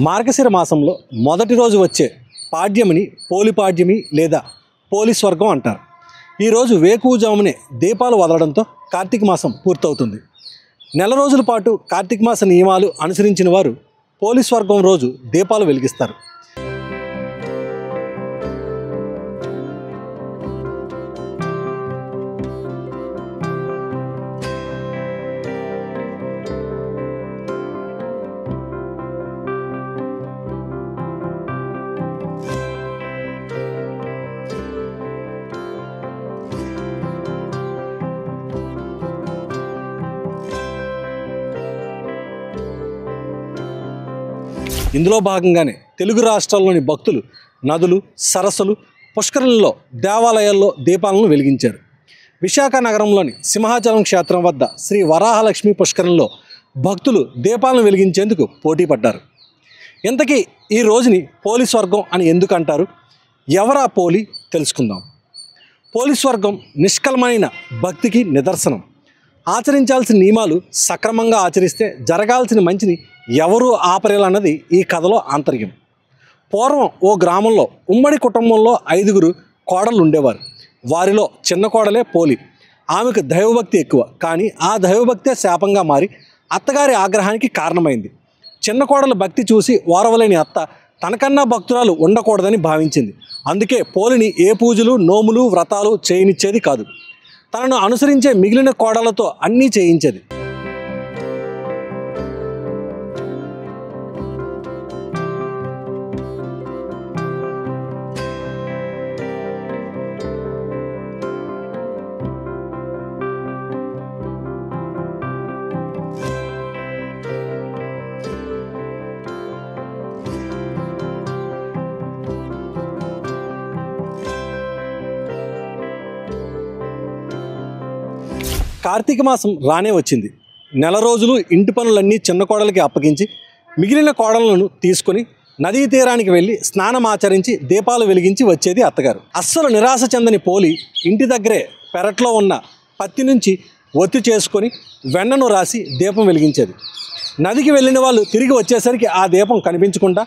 మార్గశిర మాసంలో మొదటి రోజు వచ్చే పాడ్యమిని పోలిపాడ్యమి లేదా పోలీస్వర్గం అంటారు. ఈరోజు వేకువజామునే దీపాలు వదలడంతో కార్తీక మాసం పూర్తవుతుంది. నెల రోజుల పాటు కార్తీక మాస నియమాలు అనుసరించిన వారు పోలీస్వర్గం రోజు దీపాలు వెలిగిస్తారు. ఇందులో భాగంగానే తెలుగు రాష్ట్రాల్లోని భక్తులు నదులు, సరస్సులు, పుష్కరులలో, దేవాలయాల్లో దీపాలను వెలిగించారు. విశాఖ నగరంలోని సింహాచలం క్షేత్రం వద్ద శ్రీ వరాహలక్ష్మి పుష్కరంలో భక్తులు దీపాలను వెలిగించేందుకు పోటీ పడ్డారు. ఇంతకీ ఈ రోజుని పోలీస్వర్గం అని ఎందుకు అంటారు? ఎవరా పోలి తెలుసుకుందాం. పోలీస్వర్గం నిష్కల్మైన భక్తికి నిదర్శనం. ఆచరించాల్సిన నియమాలు సక్రమంగా ఆచరిస్తే జరగాల్సిన మంచిని ఎవరూ ఆపరేలన్నది ఈ కథలో ఆంతర్యం. పూర్వం ఓ గ్రామంలో ఉమ్మడి కుటుంబంలో 5 కోడళ్ళు ఉండేవారు. వారిలో చిన్న కోడలే పోలి. ఆమెకు దైవభక్తి ఎక్కువ, కానీ ఆ దైవభక్తే శాపంగా మారి అత్తగారి ఆగ్రహానికి కారణమైంది. చిన్న కోడల భక్తి చూసి ఓర్వలేని అత్త తనకన్నా భక్తురాలు ఉండకూడదని భావించింది. అందుకే పోలిని ఏ పూజలు, నోములు, వ్రతాలు చేయనిచ్చేది కాదు. తనను అనుసరించే మిగిలిన కోడలతో అన్నీ చేయించేది. కార్తీక మాసం రానే వచ్చింది. నెల రోజులు ఇంటి పనులన్నీ చిన్న కోడలికి అప్పగించి మిగిలిన కోడలను తీసుకొని నదీ తీరానికి వెళ్ళి స్నానమాచరించి దీపాలు వెలిగించి వచ్చేది అత్తగారు. అస్సలు నిరాశ చెందని పోలి ఇంటి దగ్గరే పెరట్లో ఉన్న పత్తి నుంచి ఒత్తి చేసుకొని వెన్నను రాసి దీపం వెలిగించేది. నదికి వెళ్ళిన వాళ్ళు తిరిగి వచ్చేసరికి ఆ దీపం కనిపించకుండా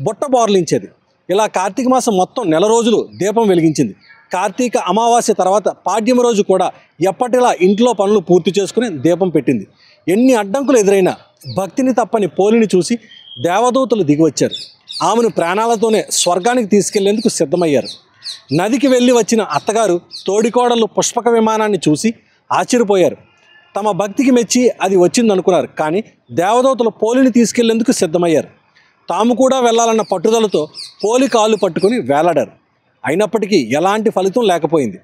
బుట్ట బోర్లించేది. ఇలా కార్తీక మాసం మొత్తం నెల రోజులు దీపం వెలిగించింది. కార్తీక అమావాస్య తర్వాత పాడ్యమి రోజు కూడా ఎప్పటిలా ఇంట్లో పనులు పూర్తి చేసుకుని దీపం పెట్టింది. ఎన్ని అడ్డంకులు ఎదురైనా భక్తిని తప్పని పోలిని చూసి దేవదూతలు దిగివచ్చారు. ఆమెను ప్రాణాలతోనే స్వర్గానికి తీసుకెళ్లేందుకు సిద్ధమయ్యారు. నదికి వెళ్ళి వచ్చిన అత్తగారు తోడికోడళ్ళు పుష్పక విమానాన్ని చూసి ఆశ్చర్యపోయారు. తమ భక్తికి మెచ్చి అది వచ్చిందనుకున్నారు. కానీ దేవదూతలు పోలిని తీసుకెళ్లేందుకు సిద్ధమయ్యారు. తాము కూడా వెళ్ళాలన్న పట్టుదలతో పోలి కాళ్ళు పట్టుకుని వేలాడారు. అయినప్పటికీ ఎలాంటి ఫలితం లేకపోయింది.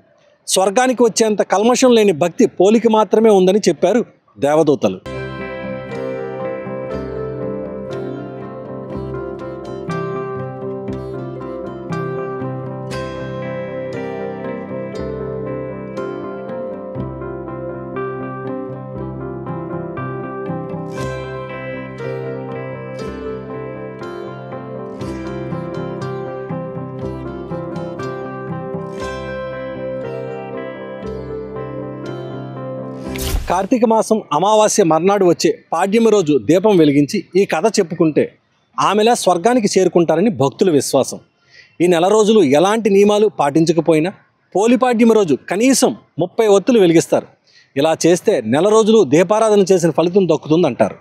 స్వర్గానికి వచ్చేంత కల్మషం లేని భక్తి పోలికి మాత్రమే ఉందని చెప్పారు దేవదూతలు. కార్తీక మాసం అమావాస్య మర్నాడు వచ్చే పాడ్యమి రోజు దీపం వెలిగించి ఈ కథ చెప్పుకుంటే ఆమెలా స్వర్గానికి చేరుకుంటారని భక్తుల విశ్వాసం. ఈ నెల రోజులు ఎలాంటి నియమాలు పాటించకపోయినా పోలిపాడ్యమి రోజు కనీసం 30 ఒత్తులు వెలిగిస్తారు. ఇలా చేస్తే నెల రోజులు దీపారాధన చేసిన ఫలితం దక్కుతుందంటారు.